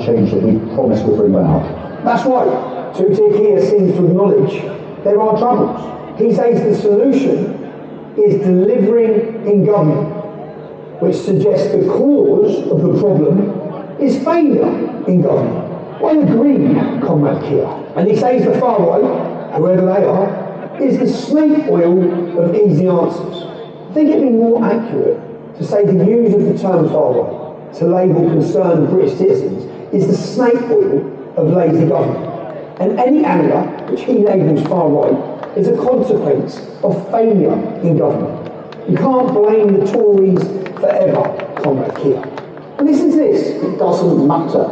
change that we promised would bring about. That's right. Tutik here seems to acknowledge there are troubles. He says the solution is delivering in government, which suggests the cause of the problem is failure in government. I agree, Comrade Keir. And he says the far right, whoever they are, is the snake oil of easy answers. I think it'd be more accurate to say the use of the term far right to label concerned British citizens is the snake oil of lazy government. And any anger, which he labels far right, is a consequence of failure in government. You can't blame the Tories forever, Comrade Keir. And listen to this. It doesn't matter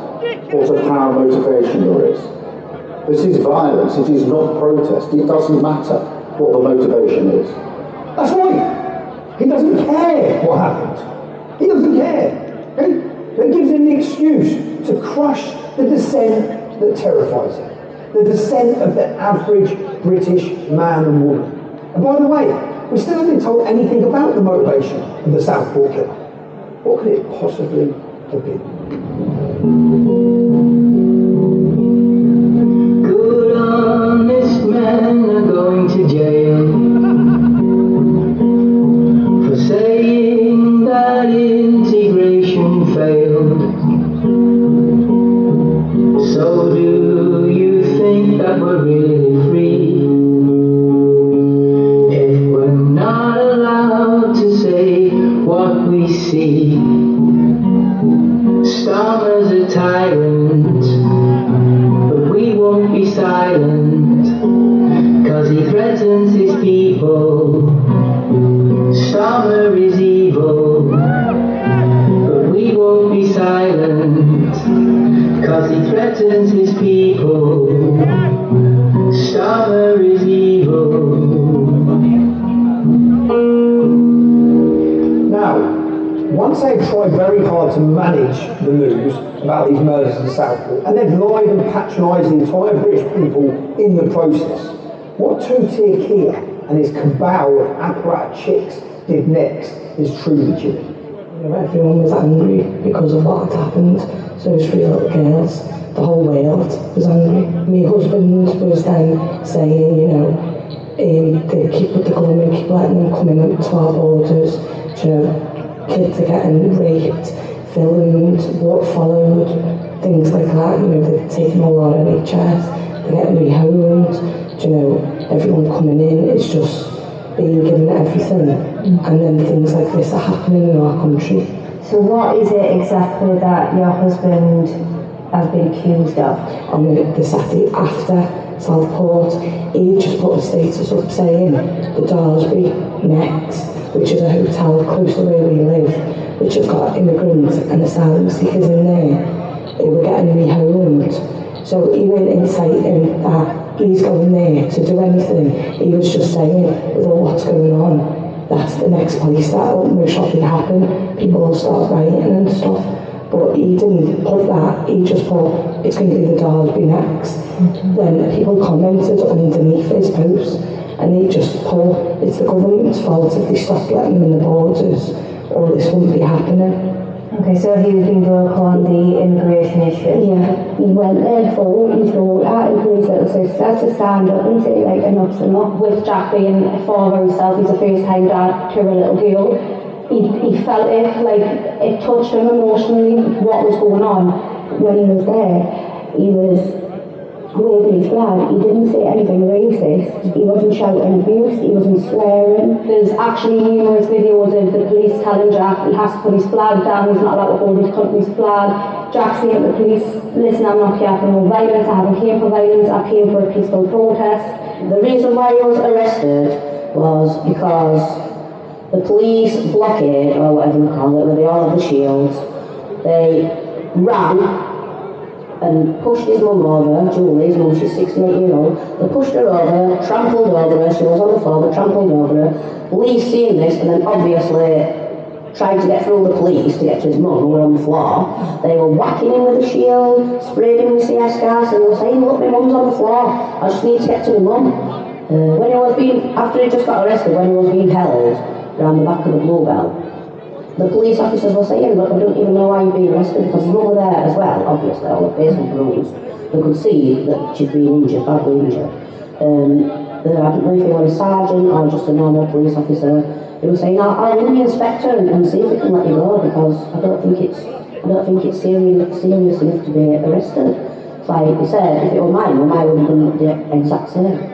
what apparent motivation there is. This is violence, it is not protest. It doesn't matter what the motivation is. That's right. He doesn't care what happened. He doesn't care. Okay? That gives him the excuse to crush the dissent that terrifies him. The dissent of the average British man and woman. And by the way, we still haven't been told anything about the motivation of the Southport killer. What could it possibly have been? Good honest men are going to jail for saying that integration failed. So do you think that we're really free if we're not allowed to say what we see? Starmer's a tyrant, but we won't be silent, 'cause he threatens his people. Starmer is evil, but we won't be silent, 'cause he threatens his people. Starmer is evil. Now, once they've tried very hard to manage the news about these murders in Southport, and they've lied and patronised the entire British people in the process, what Tutik Keir and his cabal of apparat chicks did next is truly chilling. Everyone was angry because of what had happened. So those 3 little girls, the whole world was angry. My husband was then saying, they keep the government keep letting them come in to our borders. Kids are getting raped, filmed, what followed, things like that. They're taking all our NHS, they're getting rehomed. Everyone coming in is just being given everything, and then things like this are happening in our country. So what is it exactly that your husband has been accused of? On the Saturday after Southport, he just put a status up saying the Daresbury Next, which is a hotel close to where we live, which has got immigrants and asylum seekers in there, they were getting rehomed. So he went inciting that he's going there to do anything. He was just saying, with all what's going on, that's the next place that will most likely happen. People will start rioting and stuff. But he didn't put that, he just put, it's going to be the Daresbury Next. When people commented underneath his post, and he just put, it's the government's fault if they stopped letting them in the borders, or this wouldn't be happening. Okay, so he was being vocal on the immigration issue? Yeah, he went there for his daughter, his little sister, to stand up and say, enough's enough. With Jack being a father himself, he's a first-time dad to a little girl. He felt it touched him emotionally, what was going on. When he was there, he was waving his flag. He didn't say anything racist. He wasn't shouting abuse, he wasn't swearing. There's actually numerous videos of the police telling Jack he has to put his flag down, he's not allowed to hold his country's flag. Jack saying to the police, listen, I'm not here for no violence, I haven't came for violence, I came for a peaceful protest. The reason why he was arrested was because the police blockade, or whatever they call it, where they all have the shields, they ran and pushed his mum over, Julie, his mum, she's 68-year-old, they pushed her over, trampled over her, she was on the floor, they trampled over her. Police seen this and then obviously tried to get through the police to get to his mum, who were on the floor. They were whacking him with a shield, spraying him with CS gas, and they were saying, look, my mum's on the floor, I just need to get to my mum. When he was being, after he just got arrested, when he was being held around the back of the Bluebell, the police officers were saying, look, I don't even know why you're being arrested, because his mum were there as well, obviously, all the face was bruised. They could see that she'd been injured, badly injured. I don't know if he was a sergeant or just a normal police officer. He was saying, I'll ring the inspector and see if he can let you go, because I don't think it's serious enough to be arrested. It's like he said, if it were mine would have done the exact same.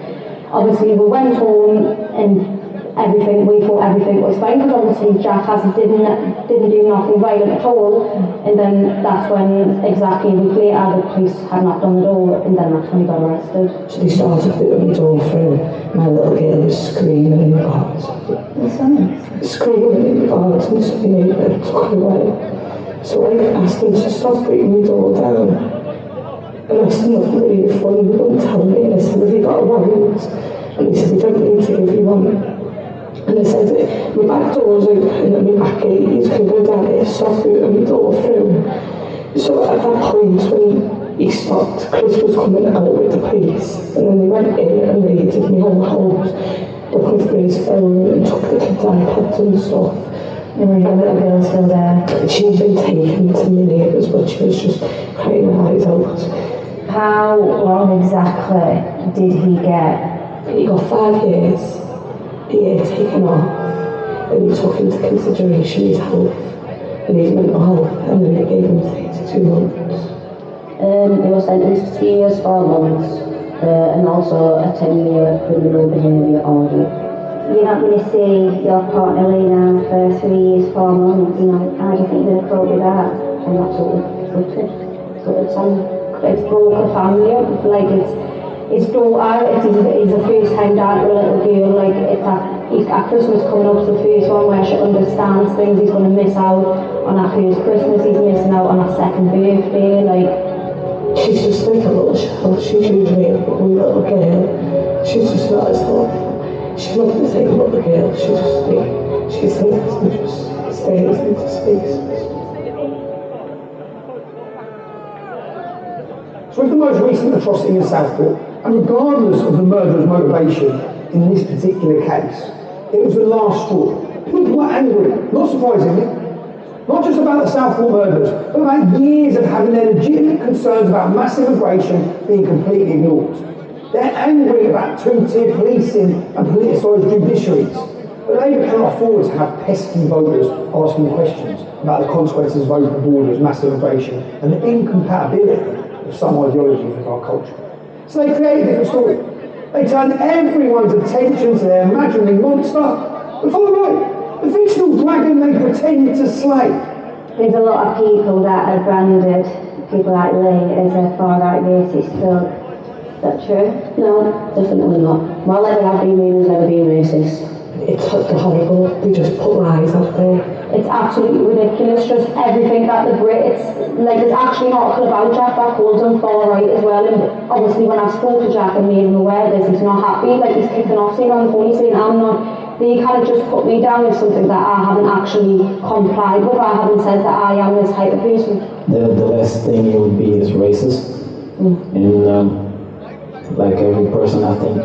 Obviously we went home and we thought everything was fine, because obviously Jack didn't do nothing violent at all, and then that's when exactly a week later the police had knocked on the door, and then that's when he got arrested. So they started putting the door through. My little girl was screaming in the guards. Screaming in the guards, and so my neighbour took her away. So I asked them to stop putting the door down. And I said, not really funny, they wouldn't tell me. And I said, have you got a warrant? And they said, we don't need to give you one. And I said, my back door's open and my back gate, you can go down here, stop putting the door through. So at that point when he stopped, Chris was coming out with the police. And then they went in and raided my whole house, looking for his phone and took the kids' iPads and stuff. And your little girl still there? She'd been taken to my neighbours, but she was just crying her eyes out. How long exactly did he get? He got 5 years. A year taken off, and he took into consideration his health and his mental health, and then they gave him 32 months. He was sentenced to 2 years, 4 months, and also a 10-year criminal behaviour order. You're not going to see your partner lay down for 3 years, 4 months, you know, how do you think you're going to cope with that? I'm absolutely gutted. It's broke a family up, like it's his daughter, he's a first time dad for a little girl, like he's got Christmas coming up, so the first one where she understands things, he's going to miss out on her first Christmas, he's missing out on her second birthday, like. She's just like a little child, she's usually a little girl, she's just not as hot. She's not the same little girl, she thinks and just stays into space. So with the most recent atrocity in Southport, and regardless of the murderer's motivation in this particular case, it was the last straw. People were angry, not surprisingly, not just about the Southport murders, but about years of having their legitimate concerns about mass immigration being completely ignored. They're angry about two-tier policing and politicised judiciaries. But Labour cannot afford to have pesky voters asking questions about the consequences of open borders, mass immigration, and the incompatibility of some ideologies with our culture. So they create a different story. They turn everyone's attention to their imaginary monster, and follow right, the fictional dragon they pretend to slay. There's a lot of people that have branded people like Lee as a far-right racist, so is that true? No, definitely not. While ever I've been mean, has never been racist. It's horrible, they just put lies out there. It's absolutely ridiculous, just everything that the Brits, like there's actually an article about Jack that calls him far right as well, and obviously when I spoke to Jack and made him aware of this, he's not happy, like he's kicking off saying on the phone, he's saying they kind of just put me down as something that I haven't actually complied with, I haven't said that I am this type of person. The last thing you would be is racist, and like every person I think,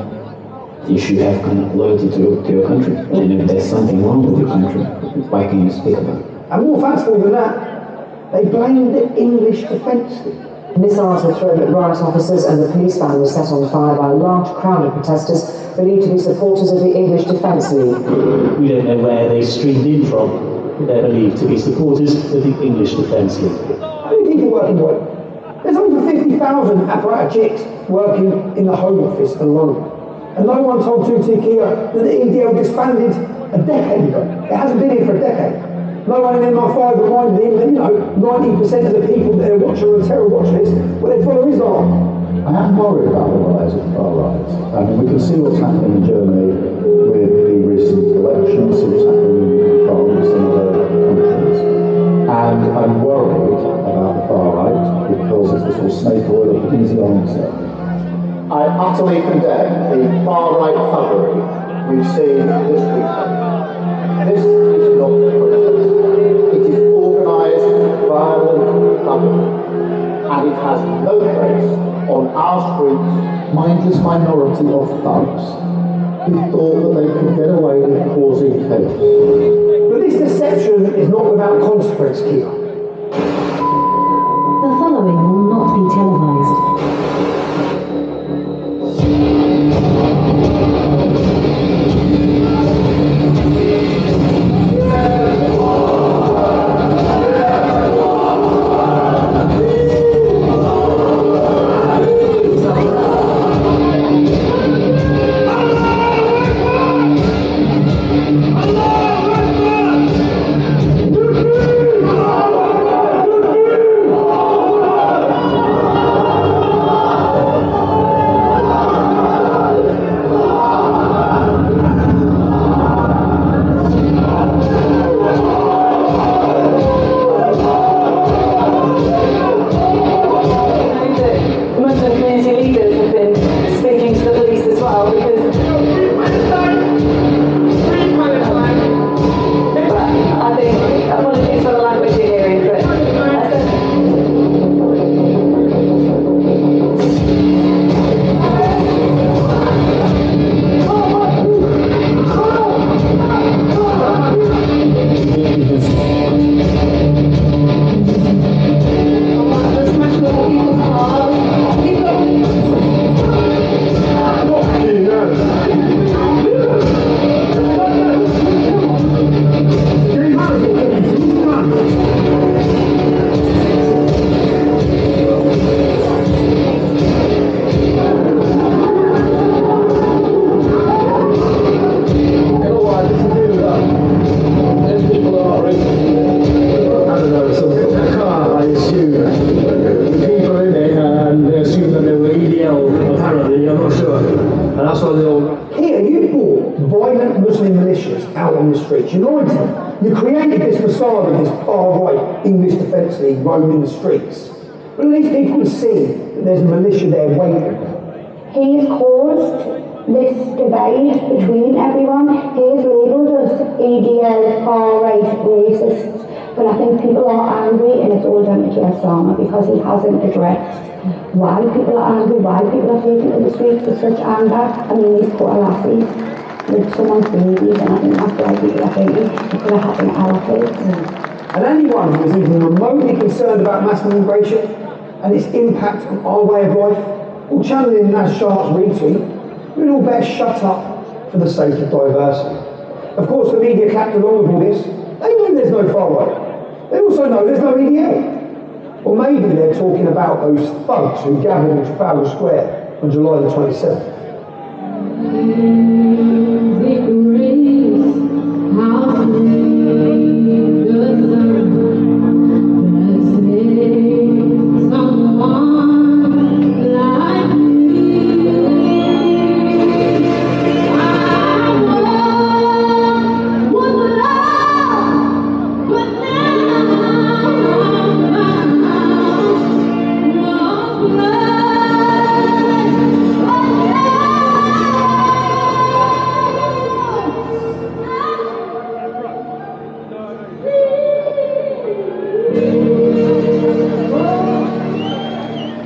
you should have loyalty to your country. And if there's something wrong with your country, why can't you speak about it? And more fanciful than that, they blame the English Defence League. Missiles were thrown at riot officers and the police van was set on fire by a large crowd of protesters believed to be supporters of the English Defence League. We don't know where they streamed in from. They're believed to be supporters of the English Defence League. How many people work in White? There's over 50,000 apparatchiks working in the Home Office alone. And no one told Tutti Kia that the EDL disbanded a decade ago. It hasn't been here for a decade. No one in MI5 reminded him that, 90% of the people that are watching on the terror watch list, they follow Islam. I am worried about the rise of the far right. I mean, we can see what's happening in Germany with the recent elections, see what's happening in France and other countries. And I'm worried about the far right because it's the sort of snake oil of the easy answer. I utterly condemn the far-right thuggery we've seen this weekend. This is not protest. It is organised, violent thuggery. And it has no place on our streets, mindless minority of thugs who thought that they could get away with causing chaos. But this deception is not without consequence, Kia. The following will not be televised. You created this facade of this far-right English Defence League roaming the streets. But at least people can see that there's a militia there waiting. He's caused this divide between everyone. He's labelled us ADL, far-right racists. But I think people are angry, and it's all down to Keir Starmer because he hasn't addressed why people are angry, why people are taking to the streets with such anger. I mean, these poor lassies with someone's babies, and I think that's why people are thinking it could have happened to our kids. And anyone who is even remotely concerned about mass immigration and its impact on our way of life, will channel in Naz Sharp's retweet, we'd all better shut up for the sake of diversity. Of course, the media clapped along with all this. They know there's no far right. They also know there's no EDL. Or maybe they're talking about those thugs who gathered in Trafalgar Square on July the 27th.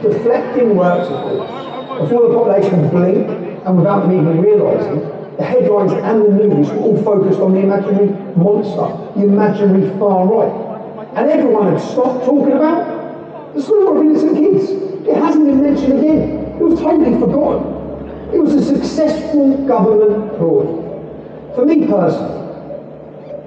Deflecting works, of course. Before the population blink, and without them even realising, the headlines and the news were all focused on the imaginary monster, the imaginary far right. And everyone had stopped talking about the slaughter of innocent kids. It hasn't been mentioned again. It was totally forgotten. It was a successful government ploy. For me personally,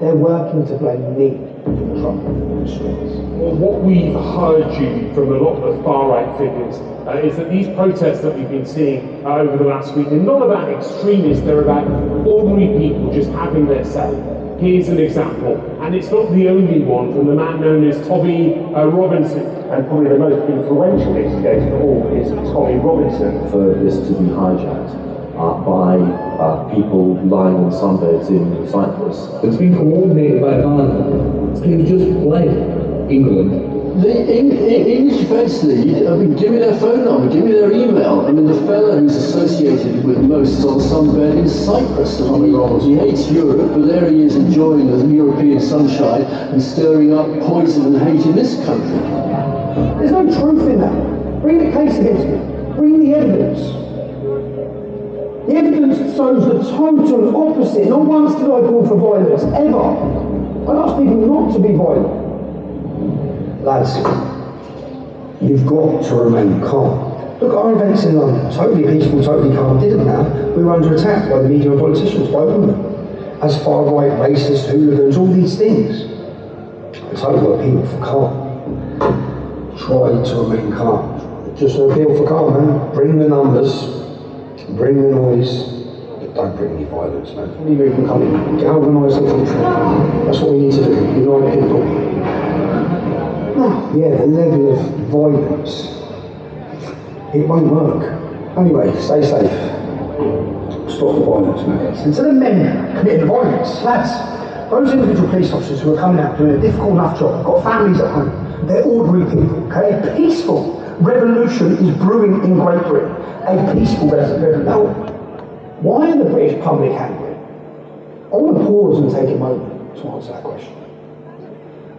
they're working to blame me for the trouble in the streets. Well, what we've heard you from a lot of the far-right figures is that these protests that we've been seeing over the last week are not about extremists, they're about ordinary people just having their say. Here's an example, and it's not the only one, from the man known as Tommy Robinson. And probably the most influential instigator of all is Tommy Robinson. For this to be hijacked by people lying on sunbeds in Cyprus. It's been coordinated by Ireland. Can you just blame England? The English Defence League, I mean, give me their phone number, give me their email. I mean, the fellow who's associated with most is on sunbed in Cyprus. I mean, he hates Europe, but there he is enjoying the European sunshine and stirring up poison and hate in this country. There's no truth in that. Bring the case against me. Bring the evidence. The evidence shows the total opposite. Not once did I call for violence, ever. I ask people not to be violent. Lads, you've got to remain calm. Look at our events in London, totally peaceful, totally calm, didn't matter. We were under attack by the media and politicians, by women, as far-right, racist, hooligans, all these things. I told people for calm. Try to remain calm. Just an appeal for calm, man. Bring the numbers, bring the noise, but don't bring any violence, man. Any movement come in, galvanise the country. That's what we need to do, unite people. Now, yeah, the level of violence, it won't work. Anyway, stay safe. Stop the violence, man. And to the men committing the violence, lads, those individual police officers who are coming out doing a difficult enough job, got families at home, they're ordinary people, okay? A peaceful revolution is brewing in Great Britain. A peaceful revolution. Now, why are the British public angry? I want to pause and take a moment to answer that question.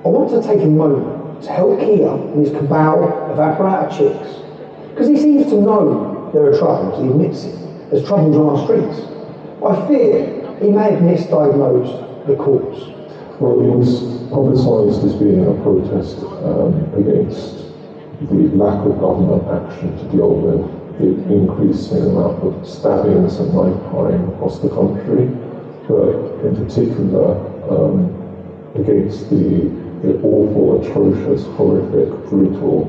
I want to take a moment to help Kia and his cabal of apparatus chicks, because he seems to know there are troubles, he admits it. There's troubles on our streets. I fear he may have misdiagnosed the cause. Well, it was publicised as being a protest against the lack of government action to deal with the increasing amount of stabbings and knife crime across the country, but in particular against the awful, atrocious, horrific, brutal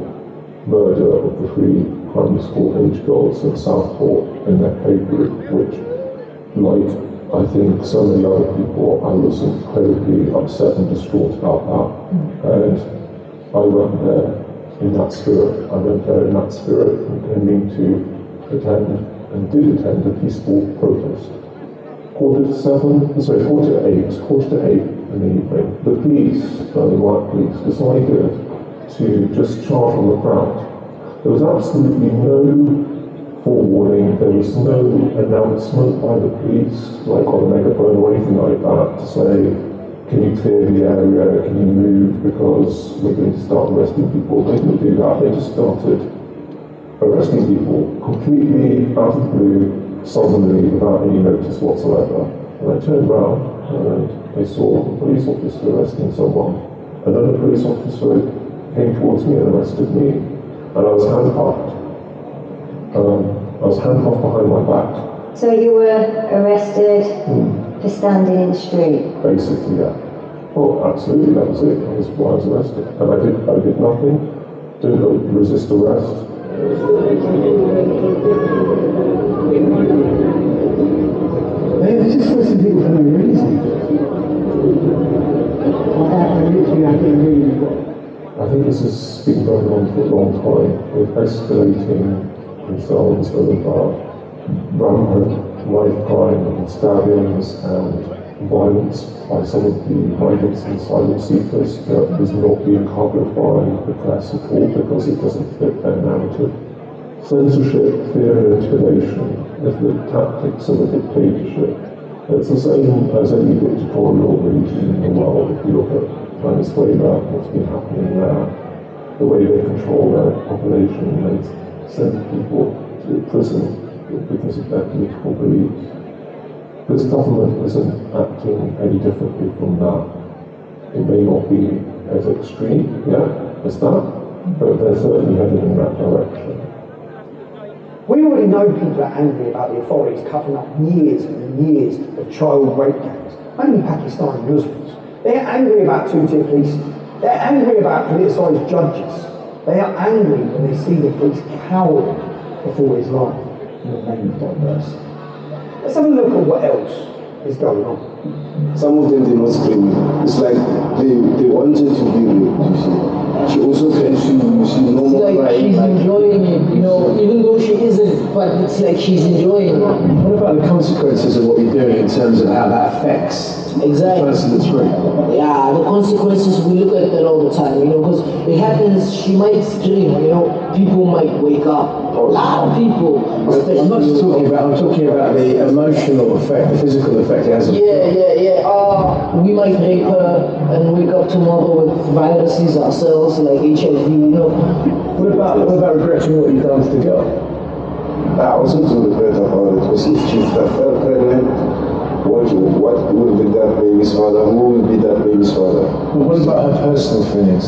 murder of the 3 primary school age girls in Southport in their playgroup, which, like I think so many other people, I was incredibly upset and distraught about that. And I went there in that spirit. Intending to attend, and did attend, a peaceful protest. Quarter to eight in the evening, the police, the white police, decided to just charge on the crowd. There was absolutely no forewarning, there was no announcement by the police, like on a megaphone or anything like that, to say, can you clear the area, can you move, because we're going to start arresting people. They didn't do that, they just started arresting people completely out of the blue, suddenly, without any notice whatsoever. And I turned around and I saw a police officer arresting someone. And then the police officer came towards me and arrested me. And I was handcuffed. Behind my back. So you were arrested for standing in the street? Basically, yeah. Oh, absolutely, that was it. That was why I was arrested. And I did nothing. Didn't resist arrest. They just arresting people for no reason. I think this has been going on for a long time, with escalating concerns over rampant knife crime and stabbings and violence by some of the migrants and asylum seekers that is not being covered by the press at all because it doesn't fit their narrative. Censorship, fear and intimidation is the tactics of a dictatorship. It's the same as any dictatorial regime in the world. If you look at Venezuela, what's been happening there, the way they control their population, they send people to prison because of their political beliefs. This government isn't acting any differently from that. It may not be as extreme, as that, but they're certainly headed in that direction. We already know people are angry about the authorities covering up years and years of child rape gangs, mainly Pakistani Muslims. They're angry about two-tier policing. They're angry about politicised judges. They are angry when they see the police cowering before Islam in the name of diversity. Let's have a look at what else is going on. Some of them, they're not screaming. It's like they wanted to be raped, you see. She also can see normal it's like crying. She's enjoying it, even though she isn't, but it's like she's enjoying it. What about the consequences of what you're doing in terms of how that affects the person that's raped? Yeah, the consequences, we look at that all the time, because it happens, she might scream, people might wake up. A lot of people. I'm not just talking about, I'm talking about the emotional effect, the physical effect it has on Yeah. We might rape her and wake up tomorrow with viruses ourselves, like HIV, What about regretting what you've done to the girl? I wasn't to regret about it. It was if she felt pregnant, What will be that baby's father? Who will be that baby's father? Well, what about her personal feelings?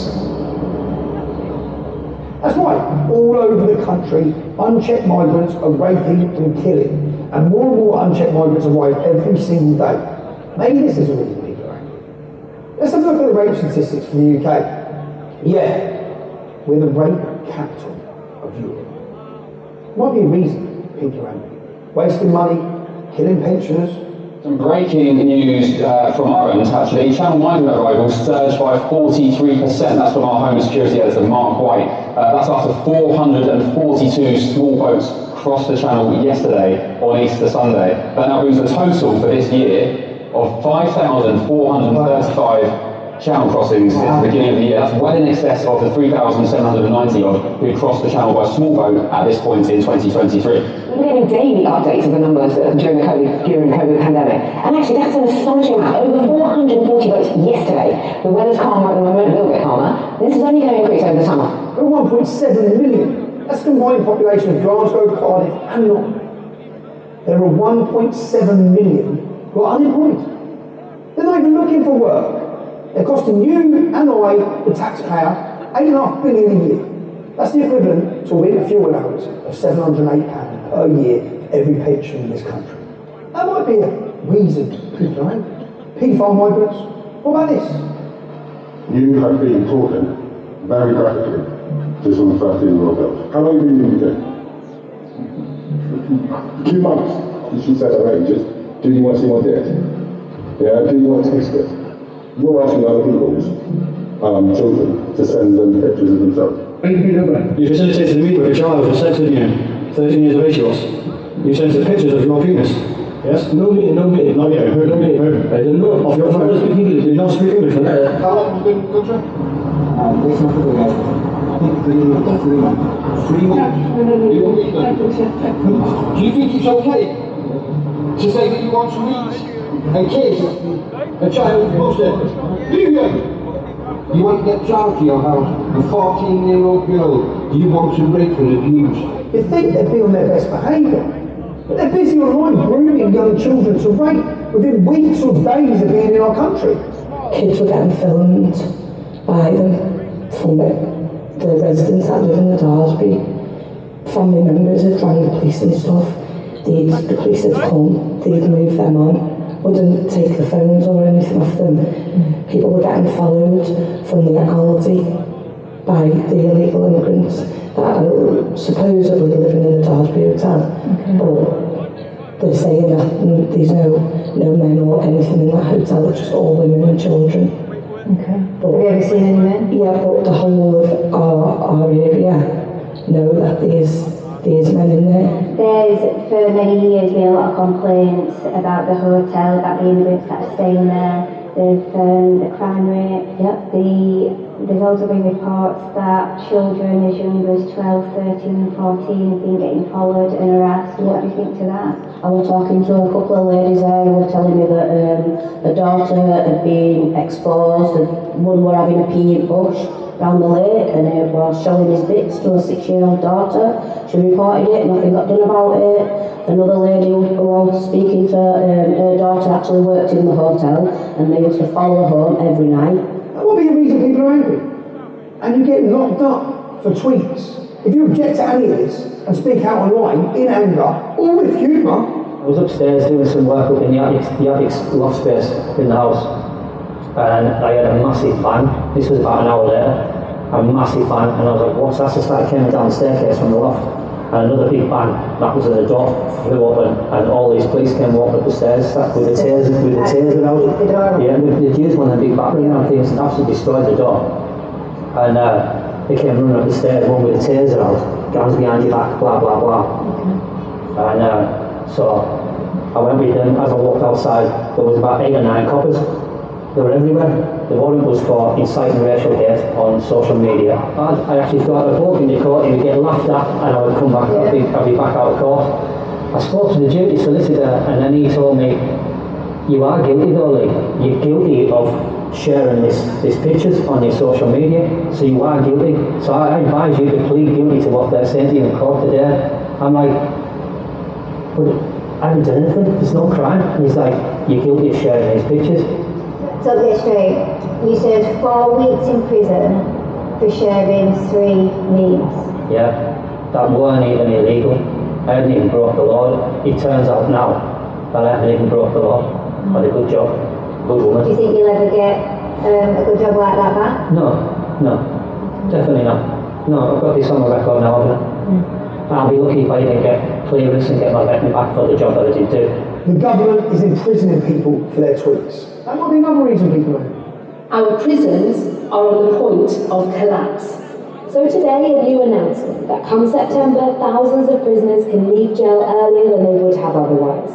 That's right. All over the country, unchecked migrants are raping and killing. And more unchecked migrants arrive every single day. Maybe this is a reason people are angry. Let's have a look at the rape statistics for the UK. Yeah, we're the rape capital of Europe. Might be a reason people are angry. Wasting money, killing pensioners. Some breaking news from our end, actually. Channel migrant arrivals surged by 43%. That's from our Home Security Editor, Mark White. That's after 442 small boats crossed the channel yesterday on Easter Sunday. That now brings the total for this year of 5,435 channel crossings since the beginning of the year. That's well in excess of the 3,790 odd who crossed the channel by small boat at this point in 2023. We're getting daily updates of the numbers during the COVID pandemic. And actually, that's an astonishing amount. Over 440 boats yesterday. The weather's calmer at the moment, a little bit calmer. This is only going to increase over the summer. We're 1.7 million. That's the combined population of Glasgow, Cardiff, and Nottingham. There are 1.7 million who are unemployed. They're not even looking for work. They're costing you and I, the taxpayer, £8.5 billion a year. That's the equivalent to a winter fuel allowance of £708 per year for every pension in this country. That might be a reason people are angry. Paedophile migrants. What about this? You have been talking very graphically to some 13-year-old girls. How long have you been in the UK? 2 months. She said her age. Do you want to see my dick? Yeah, do you want to taste it? You're asking other people's children to send them pictures of themselves. You facilitated the meet with a child who sex with you, 13 years of age was. You sent her pictures of your penis. Yes? No meeting, not yet. No meeting. Of your phone. You don't speak English. How long have you been in the country? It's not good, guys. 3 months. Do you think it's okay to say that you want to meet and kiss a child who's Muslim? Do you? You want to get child to your house, a 14-year-old girl, you want to rape and abuse. You'd think they'd be on their best behaviour, but they're busy online grooming young children to rape within weeks or days of being in our country. Kids were getting filmed by them from the residents that live in the Daresbury. Family members had rang the police and stuff. The police had come, they'd moved them on, wouldn't take the phones or anything off them. People were getting followed from the Aldi by the illegal immigrants that are supposedly living in the Daresbury Hotel. But they're saying that there's no men or anything in that hotel, it's just all women and children. Okay. But, have you ever seen any men? Yeah, but the whole of our area know that there's men in there. There's, for many years, been a lot of complaints about the hotel, about the immigrants that are staying there. There's the crime rate. Yep. There's also been reports that children as young as 12, 13 and 14 have been getting followed and harassed. What do you think to that? I was talking to a couple of ladies there who were telling me that a daughter had been exposed, and one were having a pee bush round the lake, and it was showing his bits to a 6-year-old daughter. She reported it, nothing got done about it. Another lady who was speaking to her daughter actually worked in the hotel, and they used to follow her home every night. That would be a reason people are angry. And you get locked up for tweets. If you object to any of this and speak out online in anger or with humour. I was upstairs doing some work up in the attic loft space in the house, and I had a massive bang. This was about an hour later. A massive bang, and I was like, what's that? So I started coming down the staircase from the loft, and another big bang. That was when the door flew open, and all these police came walking up the stairs with the taser out. Yeah, they'd used one of the big battering ram things and absolutely destroyed the door. And they came running up the stairs, one with the taser out, guns behind your back, blah blah blah. And so I went with them. As I walked outside, there was about 8 or 9 coppers. They were everywhere. The warrant was for inciting racial hate on social media. I actually thought I'd walk into court, he would get laughed at, and I would come back, I'd be back out of court. I spoke to the duty solicitor, and then he told me, you are guilty though, Lee. You're guilty of sharing these pictures on your social media, so you are guilty. So I advise you to plead guilty to what they're saying to you in court today. I'm like, but I haven't done anything, there's no crime. And he's like, you're guilty of sharing these pictures. So get straight, you served 4 weeks in prison for sharing 3 memes. Yeah, that weren't even illegal. I hadn't even broke the law. It turns out now that I haven't even broke the law. I had a good job, good woman. Do you think you'll ever get a good job like that back? No, definitely not. No, I've got this on my record now, haven't I? I'll be lucky if I even get clearance and get my vetting back for the job that I did do. The government is imprisoning people for their tweets. That might be another reason people are. Our prisons are on the point of collapse. So today, a new announcement that come September, thousands of prisoners can leave jail earlier than they would have otherwise.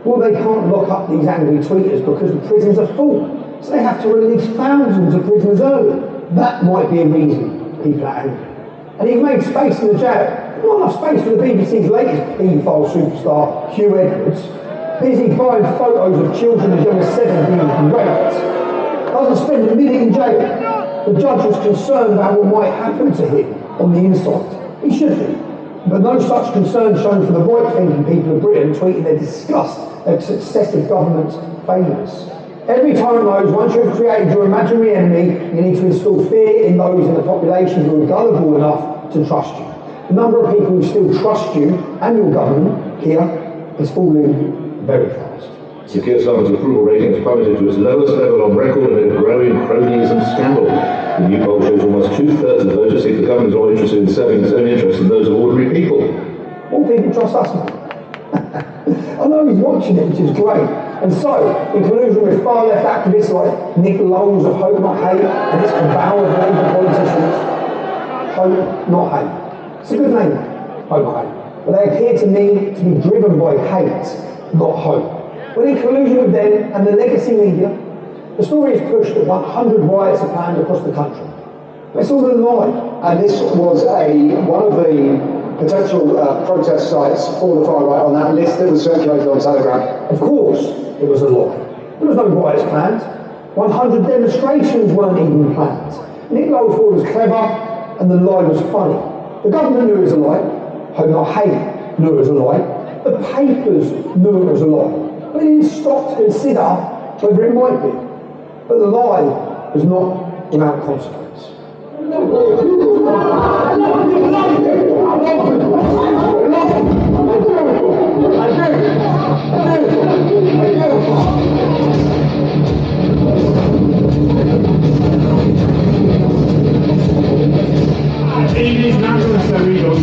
Well, they can't lock up these angry tweeters because the prisons are full. So they have to release thousands of prisoners early. That might be a reason people are angry. And he's made space in the jail. Not enough space for the BBC's latest paedophile superstar, Hugh Edwards, busy buying photos of children as young as 7 being raped. Doesn't spend a minute in jail. The judge was concerned about what might happen to him on the inside. He should be. But no such concern shown for the right-thinking people of Britain tweeting their disgust at successive government's failures. Every time knows once you've created your imaginary enemy, you need to instill fear in those in the population who are gullible enough to trust you. The number of people who still trust you and your government here is falling very fast. Sir Keir Starmer's approval rating has plummeted to its lowest level on record amid a growing cronyism scandal. The new poll shows almost 2/3 of the voters think the government is more interested in serving its own interests than those of ordinary people. All people trust us now. I know he's watching it, which is great. And so, in collusion with far-left activists like Nick Lowell's of Hope Not Hate and its cabal of Labour politicians, Hope Not Hate. It's a good name, Hope Not Hate. But they appear to me to be driven by hate, not hope. When in collusion with them and the legacy media, the story is pushed that 100 riots are planned across the country. It's all a lie. And this was one of the potential protest sites for the far right on that list that was circulated on Telegram. Of course, it was a lie. There was no riots planned. 100 demonstrations weren't even planned. Nick Lowell thought it was clever, and the lie was funny. The government knew it was a lie. Hope Not Hate knew it was a lie. The papers knew it was a lie. But they didn't stop to consider whether it might be. But the lie was not without consequence. It is natural, Sir Regal.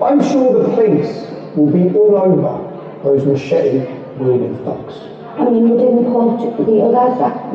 I'm sure the police will be all over those machete-wielding thugs. I mean, we didn't punch the others.